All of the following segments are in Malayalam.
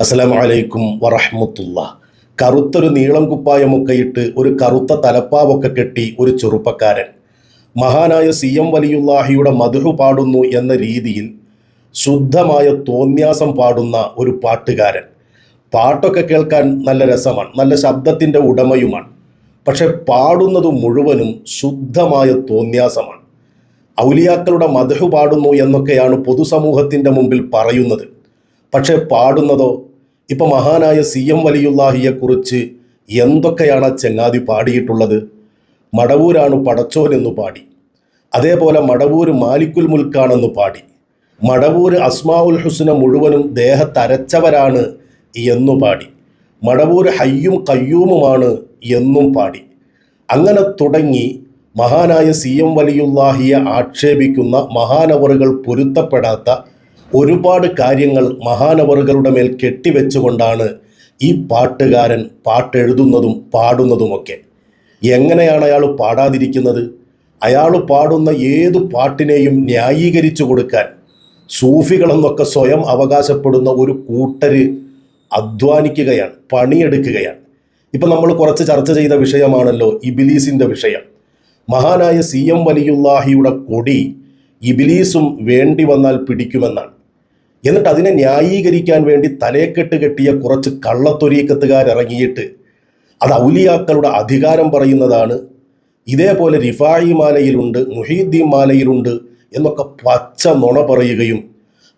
അസ്സലാമു അലൈക്കും വറഹ്മത്തുള്ളാഹ്. കറുത്തൊരു നീളം കുപ്പായമൊക്കെ ഇട്ട് ഒരു കറുത്ത തലപ്പാവൊക്കെ കെട്ടി ഒരു ചെറുപ്പക്കാരൻ മഹാനായ CM വലിയുല്ലാഹിയുടെ മദ്ഹ് പാടുന്നു എന്ന രീതിയിൽ ശുദ്ധമായ തോന്യാസം പാടുന്ന ഒരു പാട്ടുകാരൻ. പാട്ടൊക്കെ കേൾക്കാൻ നല്ല രസമാണ്, നല്ല ശബ്ദത്തിൻ്റെ ഉടമയുമാണ്. പക്ഷെ പാടുന്നത് മുഴുവനും ശുദ്ധമായ തോന്യാസമാണ്. ഔലിയാക്കളുടെ മദ്ഹ് പാടുന്നു എന്നൊക്കെയാണ് പൊതുസമൂഹത്തിൻ്റെ മുമ്പിൽ പറയുന്നത്. പക്ഷെ പാടുന്നതോ ഇപ്പം മഹാനായ CM വലിയുല്ലാഹിയെക്കുറിച്ച് എന്തൊക്കെയാണ് ആ ചങ്ങാതി പാടിയിട്ടുള്ളത്? മടവൂരാണ് പടച്ചോൻ എന്ന് പാടി, അതേപോലെ മടവൂര് മാലിക്കുൽ മുൽക്കാണെന്ന് പാടി, മടവൂര് അസ്മാഉൽ ഹുസ്ന മുഴുവനും ദേഹത്തരച്ചവരാണ് എന്നു പാടി, മടവൂര് ഹയ്യും കയ്യൂമുമാണ് എന്നും പാടി. അങ്ങനെ തുടങ്ങി മഹാനായ CM വലിയുല്ലാഹിയെ ആക്ഷേപിക്കുന്ന, മഹാനവറുകൾ പൊരുത്തപ്പെടാത്ത ഒരുപാട് കാര്യങ്ങൾ മഹാനവറുകളുടെ മേൽ കെട്ടിവെച്ചുകൊണ്ടാണ് ഈ പാട്ടുകാരൻ പാട്ടെഴുതുന്നതും പാടുന്നതുമൊക്കെ. എങ്ങനെയാണ് അയാൾ പാടാതിരിക്കുന്നത്? അയാൾ പാടുന്ന ഏതു പാട്ടിനെയും ന്യായീകരിച്ചു കൊടുക്കാൻ സൂഫികളെന്നൊക്കെ സ്വയം അവകാശപ്പെടുന്ന ഒരു കൂട്ടര് അധ്വാനിക്കുകയാണ്, പണിയെടുക്കുകയാണ്. ഇപ്പം നമ്മൾ കുറച്ച് ചർച്ച ചെയ്ത വിഷയമാണല്ലോ ഇബിലീസിൻ്റെ വിഷയം. മഹാനായ CM വലിയുല്ലാഹിയുടെ കൊടി ഇബിലീസും വേണ്ടി വന്നാൽ പിടിക്കുമെന്നാണ്. എന്നിട്ട് അതിനെ ന്യായീകരിക്കാൻ വേണ്ടി തലേക്കെട്ട് കെട്ടിയ കുറച്ച് കള്ളത്തൊരീക്കത്തുകാരിറങ്ങിയിട്ട് അത് ഔലിയാക്കളുടെ അധികാരം പറയുന്നതാണ്, ഇതേപോലെ റിഫായി മാലയിലുണ്ട്, മുഹീദ്ദീൻ മാലയിലുണ്ട് എന്നൊക്കെ പച്ച നുണ പറയുകയും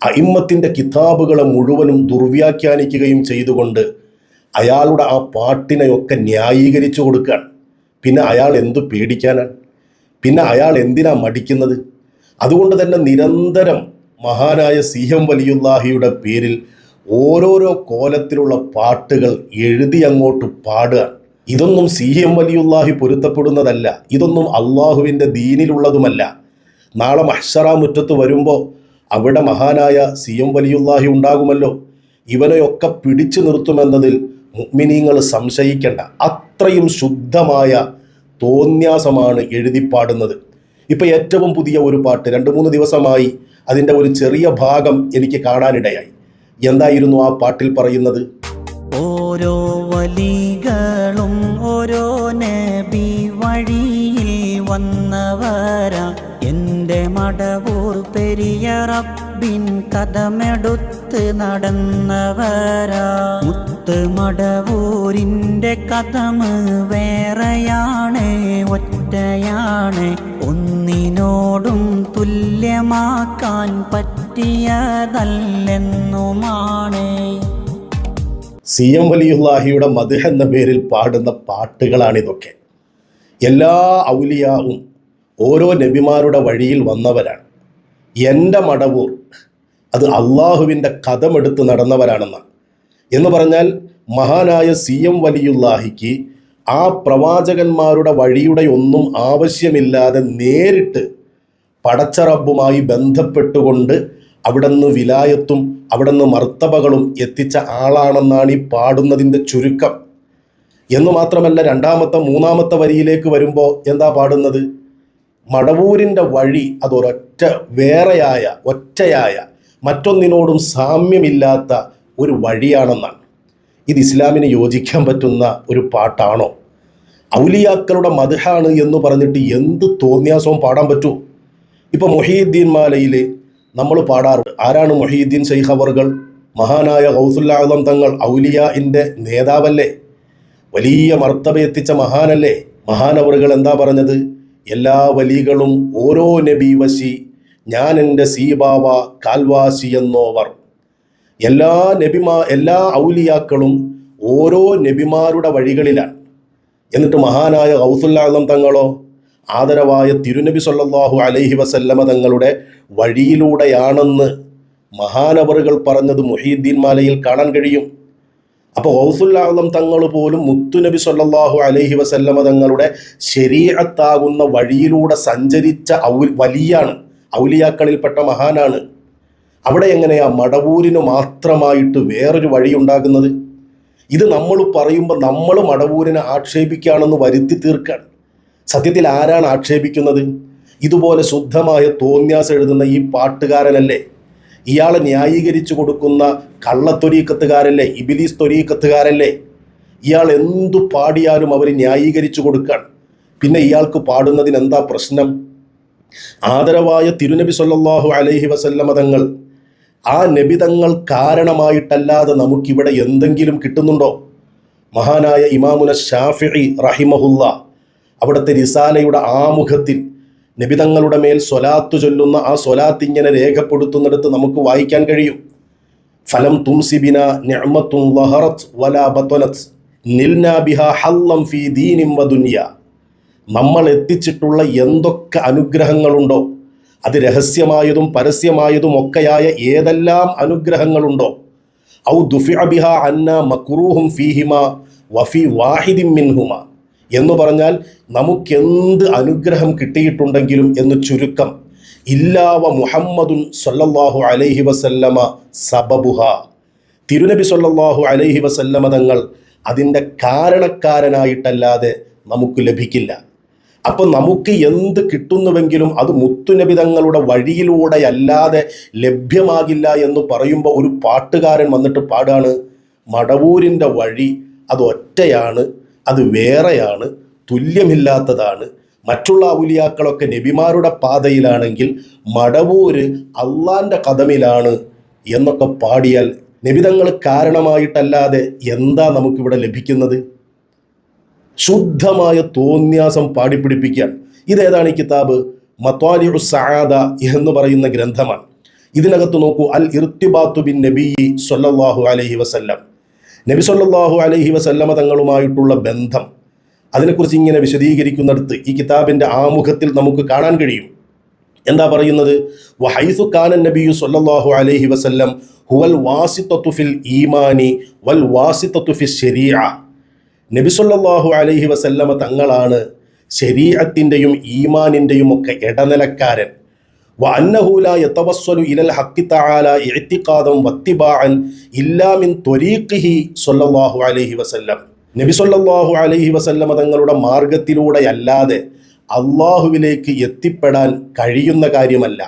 അയിമ്മത്തിൻ്റെ കിതാബുകളെ മുഴുവനും ദുർവ്യാഖ്യാനിക്കുകയും ചെയ്തുകൊണ്ട് അയാളുടെ ആ പാട്ടിനെയൊക്കെ ന്യായീകരിച്ചു കൊടുക്കുകയാണ്. പിന്നെ അയാൾ എന്തു പേടിക്കാനാണ്? പിന്നെ അയാൾ എന്തിനാ മടിക്കുന്നത്? അതുകൊണ്ട് തന്നെ നിരന്തരം മഹാനായ CM വലിയുല്ലാഹിയുടെ പേരിൽ ഓരോരോ കോലത്തിലുള്ള പാട്ടുകൾ എഴുതി അങ്ങോട്ട് പാടുക. ഇതൊന്നും CM വലിയുല്ലാഹി പൊരുത്തപ്പെടുന്നതല്ല, ഇതൊന്നും അള്ളാഹുവിൻ്റെ ദീനിലുള്ളതുമല്ല. നാളെ മഹ്ശറ മുറ്റത്ത് വരുമ്പോൾ അവിടെ മഹാനായ CM വലിയുല്ലാഹി ഉണ്ടാകുമല്ലോ. ഇവനെയൊക്കെ പിടിച്ചു നിർത്തുമെന്നതിൽ മുഅ്മിനീങ്ങൾ സംശയിക്കേണ്ട. അത്രയും ശുദ്ധമായ തോന്യാസമാണ് എഴുതിപ്പാടുന്നത്. ഇപ്പം ഏറ്റവും പുതിയ ഒരു പാട്ട് 2-3 ദിവസമായി അതിൻ്റെ ഒരു ചെറിയ ഭാഗം എനിക്ക് കാണാനിടയായി. എന്തായിരുന്നു ആ പാട്ടിൽ പറയുന്നത്? ഓരോ വലികളും ഓരോ നബി വഴിയിൽ വന്നവരാ, എൻ്റെ മടവൂർ പെരിയ റബ്ബിൻ കഥമെടുത്ത് നടന്നവരാ. മുത്ത് മടവൂരിൻ്റെ കഥമ് വേറെയാണ്, ഒറ്റയാണ്, ഒന്നിനോടും തുല്യമാക്കാൻ പറ്റിയതല്ലെന്നുമാണ്. CM വലിയുല്ലാഹിയുടെ മദ്ഹ് എന്ന പേരിൽ പാടുന്ന പാട്ടുകളാണിതൊക്കെ. എല്ലാ ഔലിയാവും ഓരോ നബിമാരുടെ വഴിയിൽ വന്നവരാണ്. എൻ്റെ മടവൂർ അത് അള്ളാഹുവിൻ്റെ കഥമെടുത്ത് നടന്നവരാണെന്നാണ്. എന്ന് പറഞ്ഞാൽ മഹാനായ CM വലിയുല്ലാഹിക്ക് ആ പ്രവാചകന്മാരുടെ വഴിയുടെ ഒന്നും ആവശ്യമില്ലാതെ നേരിട്ട് പടച്ച റബ്ബുമായി ബന്ധപ്പെട്ടുകൊണ്ട് അവിടുന്ന് വിലായത്തും അവിടുന്ന് മർത്തബകളും എത്തിച്ച ആളാണെന്നാണ് ഈ പാടുന്നതിൻ്റെ ചുരുക്കം. എന്ന് മാത്രമല്ല, 2-ാമത്തെ 3-ാമത്തെ വരിയിലേക്ക് വരുമ്പോൾ എന്താ പാടുന്നത്? മടവൂരിൻ്റെ വഴി അതൊരൊറ്റ വേറെയായ, ഒറ്റയായ, മറ്റൊന്നിനോടും സാമ്യമില്ലാത്ത ഒരു വഴിയാണെന്നാണ്. ഇത് ഇസ്ലാമിന് യോജിക്കാൻ പറ്റുന്ന ഒരു പാട്ടാണോ? ഔലിയാക്കളുടെ മദ്ഹാണ് എന്ന് പറഞ്ഞിട്ട് എന്ത് തോന്നിയാസവും പാടാൻ പറ്റൂ? ഇപ്പോൾ മുഹീദ്ദീൻ മാലയിൽ നമ്മൾ പാടാറുണ്ട്. ആരാണ് മുഹീദ്ദീൻ ശൈഖ് അവറുകൾ? മഹാനായ ഗൗസുൽ ആദം തങ്ങൾ ഔലിയാഇൻ്റെ നേതാവല്ലേ? വലിയ മർത്തബ എത്തിച്ച മഹാനല്ലേ? മഹാനവറുകൾ എന്താ പറഞ്ഞത്? എല്ലാ വലികളും ഓരോ നബി വശി, ഞാൻ എൻ്റെ സീബാവ കാൽവാശി എന്നോവർ. എല്ലാ ഔലിയാക്കളും ഓരോ നബിമാരുടെ വഴികളിലാണ്. എന്നിട്ട് മഹാനായ ഗൗസുൽ ആദം തങ്ങളോ ആദരവായ തിരുനബി സല്ലല്ലാഹു അലൈഹി വസല്ലമ തങ്ങളുടെ വഴിയിലൂടെയാണെന്ന് മഹാനവറുകൾ പറഞ്ഞത് മുഹീദ്ദീൻ മാലയിൽ കാണാൻ കഴിയും. അപ്പോൾ ഗൗസുൽ ആദം തങ്ങൾ പോലും മുത്തുനബി സല്ലല്ലാഹു അലൈഹി വസല്ലമ തങ്ങളുടെ ശരീഅത്താകുന്ന വഴിയിലൂടെ സഞ്ചരിച്ച വലിയാണ്, ഔലിയാക്കളിൽപ്പെട്ട മഹാനാണ്. അവിടെ എങ്ങനെയാ മടവൂരിന് മാത്രമായിട്ട് വേറൊരു വഴി ഉണ്ടാകുന്നത്? ഇത് നമ്മൾ പറയുമ്പോൾ നമ്മൾ മടവൂരിനെ ആക്ഷേപിക്കുകയാണെന്ന് വരുത്തി തീർക്കാൻ. സത്യത്തിൽ ആരാണ് ആക്ഷേപിക്കുന്നത്? ഇതുപോലെ ശുദ്ധമായ തോന്യാസം എഴുതുന്ന ഈ പാട്ടുകാരനല്ലേ? ഇയാളെ ന്യായീകരിച്ചു കൊടുക്കുന്ന കള്ളത്തൊരീക്കത്തുകാരല്ലേ, ഇബിലീസ് തൊരീക്കത്തുകാരല്ലേ? ഇയാൾ എന്തു പാടിയാലും അവർ ന്യായീകരിച്ചു കൊടുക്കാൻ. പിന്നെ ഇയാൾക്ക് പാടുന്നതിന് എന്താ പ്രശ്നം? ആദരവായ തിരുനബി സല്ലല്ലാഹു അലൈഹി വസല്ലമ തങ്ങൾ, ആ നബിതങ്ങൾ കാരണമായിട്ടല്ലാതെ നമുക്കിവിടെ എന്തെങ്കിലും കിട്ടുന്നുണ്ടോ? മഹാനായ ഇമാമുന ഷാഫിഈ റഹിമഹുല്ല അവിടുത്തെ റിസാലയുടെ ആമുഖത്തിൽ നബിതങ്ങളുടെ മേൽ സ്വലാത്തു ചൊല്ലുന്ന ആ സ്വലാത്ത് ഇങ്ങനെ രേഖപ്പെടുത്തുന്നിടത്ത് നമുക്ക് വായിക്കാൻ കഴിയും. ഫലം തുംസിബിന നിഅമത്തുൻ ലഹറത് വലാ ബത്വനത് നിൽനാ ബിഹാ ഹല്ലം ഫീ ദീനിൻ വദുനിയ. നമ്മൾ എത്തിച്ചിട്ടുള്ള എന്തൊക്കെ അനുഗ്രഹങ്ങളുണ്ടോ, അത് രഹസ്യമായതും പരസ്യമായതും ഒക്കെയായ ഏതെല്ലാം അനുഗ്രഹങ്ങളുണ്ടോ, ഔ ദുഫിഅ ബിഹാ അന്ന മക്റൂഹും ഫീഹിമ വഫി വാഹിദിൻ മിൻഹുമ എന്ന് പറഞ്ഞാൽ നമുക്കെന്ത് അനുഗ്രഹം കിട്ടിയിട്ടുണ്ടെങ്കിലും എന്ന് ചുരുക്കം, ഇല്ലാവ മുഹമ്മദുൻ സല്ലല്ലാഹു അലൈഹി വസല്ലമ സബബുഹ, തിരുനബി സല്ലല്ലാഹു അലൈഹി വസല്ലമ തങ്ങൾ അതിൻ്റെ കാരണക്കാരനായിട്ടല്ലാതെ നമുക്ക് ലഭിക്കില്ല. അപ്പം നമുക്ക് എന്ത് കിട്ടുന്നുവെങ്കിലും അത് മുത്തുനബി തങ്ങളുടെ വഴിയിലൂടെയല്ലാതെ ലഭ്യമാകില്ല എന്ന് പറയുമ്പോൾ ഒരു പാട്ടുകാരൻ വന്നിട്ട് പാടാണ്, മടവൂരിൻ്റെ വഴി അത് ഒറ്റയാണ്, അത് വേറെയാണ്, തുല്യമില്ലാത്തതാണ്. മറ്റുള്ള ഔലിയാക്കളൊക്കെ നബിമാരുടെ പാതയിലാണെങ്കിൽ മടവൂര് അള്ളാൻ്റെ കദമിലാണ് എന്നൊക്കെ പാടിയാൽ നബിതങ്ങൾ കാരണമായിട്ടല്ലാതെ എന്താ നമുക്കിവിടെ ലഭിക്കുന്നത്? ശുദ്ധമായ തോന്യാസം പാടിപ്പിടിപ്പിക്കാൻ. ഇതേതാണ് ഈ കിതാബ്? മത്വാലിഉ സആദ എന്ന് പറയുന്ന ഗ്രന്ഥമാണ്. ഇതിനകത്ത് നോക്കൂ, അൽ ഇർത്തിബാത്തു ബിൻ നബി സല്ലല്ലാഹു അലൈഹി വസല്ലം, നബി സല്ലല്ലാഹു അലൈഹി വസല്ലമ തങ്ങളുമായിട്ടുള്ള ബന്ധം, അതിനെക്കുറിച്ച് ഇങ്ങനെ വിശദീകരിക്കുന്നിടത്ത് ഈ കിതാബിൻ്റെ ആമുഖത്തിൽ നമുക്ക് കാണാൻ കഴിയും. എന്താ പറയുന്നത്? വഹൈസു കാന നബിയു സല്ലല്ലാഹു അലൈഹി വസല്ലം ഹുവൽ വാസിത്തത്തു ഫിൽ ഈമാനി വൽ വാസിത്തത്തു ഫിൽ ശരീഅ. നബി സല്ലല്ലാഹു അലൈഹി വസല്ലമ തങ്ങളാണ് ശരീഅത്തിൻ്റെയും ഈമാനിൻ്റെയും ഒക്കെ ഇടനിലക്കാരൻ. വഅന്നഹു ലാ യതവസ്സലു ഇലൽ ഹഖ് തആല ഇഅ്തിഖാദൻ വത്തിബാഅൻ ഇല്ലാ മിൻ ത്വരീഖിഹി സല്ലല്ലാഹു അലൈഹി വസല്ലം. നബി സല്ലല്ലാഹു അലൈഹി വസല്ലമ തങ്ങളുടെ മാർഗത്തിലൂടെയല്ലാതെ അള്ളാഹുവിലേക്ക് എത്തിപ്പെടാൻ കഴിയുന്ന കാര്യമല്ല.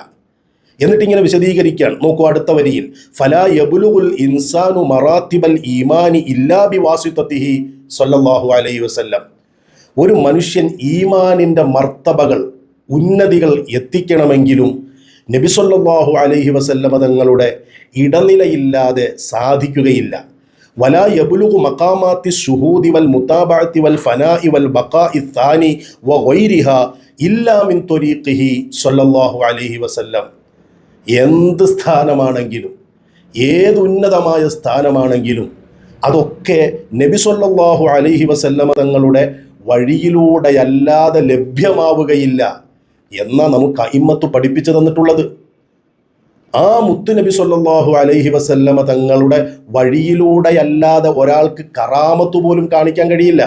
എന്നിട്ടിങ്ങനെ വിശദീകരിക്കാൻ നോക്കൂ അടുത്ത വരിയിൽ, ഫലാ യബ്ലുഗുൽ ഇൻസാനു മറാത്തിബൽ ഈമാനി ഇല്ലാ ബിവാസിത്തതിഹി സല്ലല്ലാഹു അലൈഹി വസല്ലം. ഒരു മനുഷ്യൻ ഈമാനിൻ്റെ മർത്തബകൾ, ഉന്നതികൾ എത്തിക്കണമെങ്കിലും നബി സല്ലല്ലാഹു അലൈഹി വസല്ലമ തങ്ങളുടെ ഇടനിലയില്ലാതെ സാധിക്കുകയില്ല. വലാ യബ്ലുഗു മഖാമാത്തി ശുഹൂദി വൽ മുതാബഅത്തി വൽ ഫനാഇ വൽ ബഖാഇ ത്സാനി വഗൈരിഹാ ഇല്ലാ മിൻ ത്വരീഖിഹി സല്ലല്ലാഹു അലൈഹി വസല്ലം. എന്ത് സ്ഥാനമാണെങ്കിലും, ഏത് ഉന്നതമായ സ്ഥാനമാണെങ്കിലും അതൊക്കെ നബി സല്ലല്ലാഹു അലൈഹി വസല്ലമ തങ്ങളുടെ വഴിയിലൂടെയല്ലാതെ ലഭ്യമാവുകയില്ല എന്നാണ് നമുക്ക് അയിമ്മത്ത് പഠിപ്പിച്ചു തന്നിട്ടുള്ളത്. ആ മുത്തു നബി സല്ലല്ലാഹു അലൈഹി വസല്ലമ തങ്ങളുടെ വഴിയിലൂടെയല്ലാതെ ഒരാൾക്ക് കറാമത്ത് പോലും കാണിക്കാൻ കഴിയില്ല.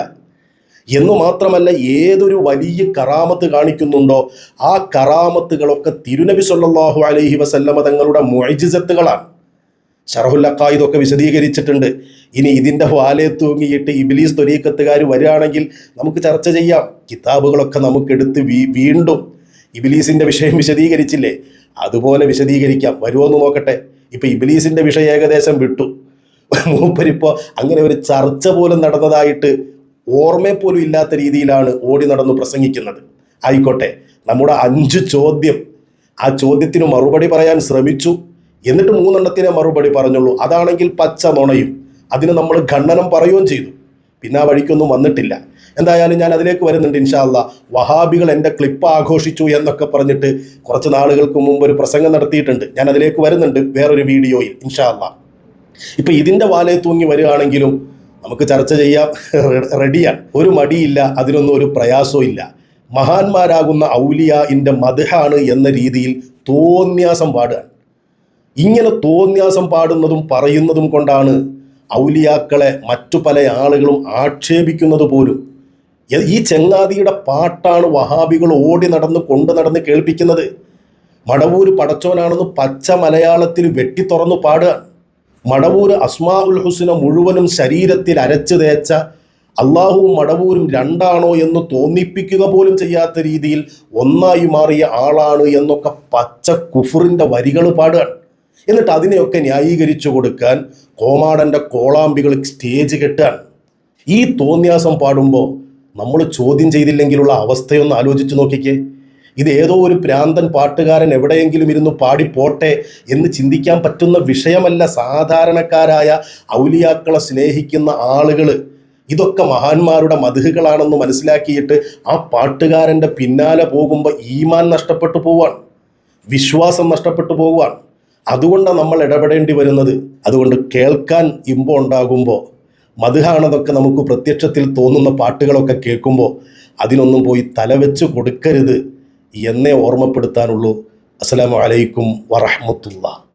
എന്നു മാത്രമല്ല, ഏതൊരു വലിയ കറാമത്ത് കാണിക്കുന്നുണ്ടോ ആ കറാമത്തുകളൊക്കെ തിരുനബി സല്ലല്ലാഹു അലൈഹി വസല്ലമ തങ്ങളുടെ മുഅ്ജിസത്തുകളാണ്. ശറഹുൽ അഖായിദ് ഒക്കെ വിശദീകരിച്ചിട്ടുണ്ട്. ഇനി ഇതിൻ്റെ വാലേ തൂങ്ങിയിട്ട് ഇബ്ലീസ് ത്വരീഖത്തുകാർ വരികയാണെങ്കിൽ നമുക്ക് ചർച്ച ചെയ്യാം. കിതാബുകളൊക്കെ നമുക്കെടുത്ത് വീണ്ടും ഇബ്ലീസിൻ്റെ വിഷയം വിശദീകരിച്ചില്ലേ, അതുപോലെ വിശദീകരിക്കാം. വരുമോ എന്ന് നോക്കട്ടെ. ഇപ്പം ഇബ്ലീസിൻ്റെ വിഷയം ഏകദേശം വിട്ടു. മൂപ്പരിപ്പോൾ അങ്ങനെ ഒരു ചർച്ച പോലും നടന്നതായിട്ട് ഓർമ്മയെപ്പോലും ഇല്ലാത്ത രീതിയിലാണ് ഓടി നടന്നു പ്രസംഗിക്കുന്നത്. ആയിക്കോട്ടെ, നമ്മുടെ 5 ചോദ്യം, ആ ചോദ്യത്തിന് മറുപടി പറയാൻ ശ്രമിച്ചു. എന്നിട്ട് 3 എണ്ണത്തിനെ മറുപടി പറഞ്ഞുള്ളൂ. അതാണെങ്കിൽ പച്ച നുണയും. അതിന് നമ്മൾ ഖണ്ഡനം പറയുകയും ചെയ്തു. പിന്നെ ആ വഴിക്കൊന്നും വന്നിട്ടില്ല. എന്തായാലും ഞാൻ അതിലേക്ക് വരുന്നുണ്ട് ഇൻഷാ അല്ലാ. വഹാബികൾ എൻ്റെ ക്ലിപ്പ് ആഘോഷിച്ചു എന്നൊക്കെ പറഞ്ഞിട്ട് കുറച്ച് നാളുകൾക്ക് മുമ്പ് ഒരു പ്രസംഗം നടത്തിയിട്ടുണ്ട്. ഞാൻ അതിലേക്ക് വരുന്നുണ്ട് വേറൊരു വീഡിയോയിൽ ഇൻഷാ അല്ലാ. ഇപ്പം ഇതിൻ്റെ വാലേ തൂങ്ങി വരികയാണെങ്കിലും നമുക്ക് ചർച്ച ചെയ്യാം, റെഡിയാണ്. ഒരു മടിയില്ല, അതിനൊന്നും ഒരു പ്രയാസവും ഇല്ല. മഹാന്മാരാകുന്ന ഔലിയാഇൻ്റെ മദ്ഹാണ് എന്ന രീതിയിൽ തോന്യാസം പാടുകയാണ്. ഇങ്ങനെ തോന്യാസം പാടുന്നതും പറയുന്നതും കൊണ്ടാണ് ഔലിയാക്കളെ മറ്റു പല ആളുകളും ആക്ഷേപിക്കുന്നത് പോലും. ഈ ചങ്ങാതിയുടെ പാട്ടാണ് വഹാബികൾ ഓടി നടന്ന് കേൾപ്പിക്കുന്നത്. മടവൂര് പടച്ചോനാണെന്ന് പച്ച മലയാളത്തിൽ വെട്ടി തുറന്നു പാടുക. മടവൂര് അസ്മാഉൽ ഹുസ്ന മുഴുവനും ശരീരത്തിൽ അരച്ചു തേച്ച അള്ളാഹുവും മടവൂരും രണ്ടാണോ എന്ന് തോന്നിപ്പിക്കുക പോലും ചെയ്യാത്ത രീതിയിൽ ഒന്നായി മാറിയ ആളാണ് എന്നൊക്കെ പച്ച കുഫറിൻ്റെ വരികൾ പാടുകയാണ്. എന്നിട്ട് അതിനെയൊക്കെ ന്യായീകരിച്ചു കൊടുക്കാൻ കോമാടൻ്റെ കോളാമ്പികൾ സ്റ്റേജ് കെട്ടാണ്. ഈ തോന്നിയാസം പാടുമ്പോൾ നമ്മൾ ചോദ്യം ചെയ്തില്ലെങ്കിലുള്ള അവസ്ഥയൊന്ന് ആലോചിച്ച് നോക്കിക്കേ. ഇത് ഏതോ ഒരു പ്രാന്തൻ പാട്ടുകാരൻ എവിടെയെങ്കിലും ഇരുന്ന് പാടിപ്പോട്ടെ എന്ന് ചിന്തിക്കാൻ പറ്റുന്ന വിഷയമല്ല. സാധാരണക്കാരായ ഔലിയാക്കളെ സ്നേഹിക്കുന്ന ആളുകൾ ഇതൊക്കെ മഹാന്മാരുടെ മദ്ഹുകളാണെന്ന് മനസ്സിലാക്കിയിട്ട് ആ പാട്ടുകാരൻ്റെ പിന്നാലെ പോകുമ്പോൾ ഈമാൻ നഷ്ടപ്പെട്ടു പോവാൻ, വിശ്വാസം നഷ്ടപ്പെട്ടു പോകുവാൻ. അതുകൊണ്ടാണ് നമ്മൾ ഇടപെടേണ്ടി വരുന്നത്. അതുകൊണ്ട് കേൾക്കാൻ ഇമ്പം ഉണ്ടാകുമ്പോൾ, മദ്ഹാണെന്നൊക്കെ നമുക്ക് പ്രത്യക്ഷത്തിൽ തോന്നുന്ന പാട്ടുകളൊക്കെ കേൾക്കുമ്പോൾ അതിനൊന്നും പോയി തലവെച്ച് കൊടുക്കരുത് എന്നേ ഓർമ്മപ്പെടുത്താനുള്ളൂ. അസ്സലാമു അലൈക്കും വറഹ്മത്തുള്ളാഹി.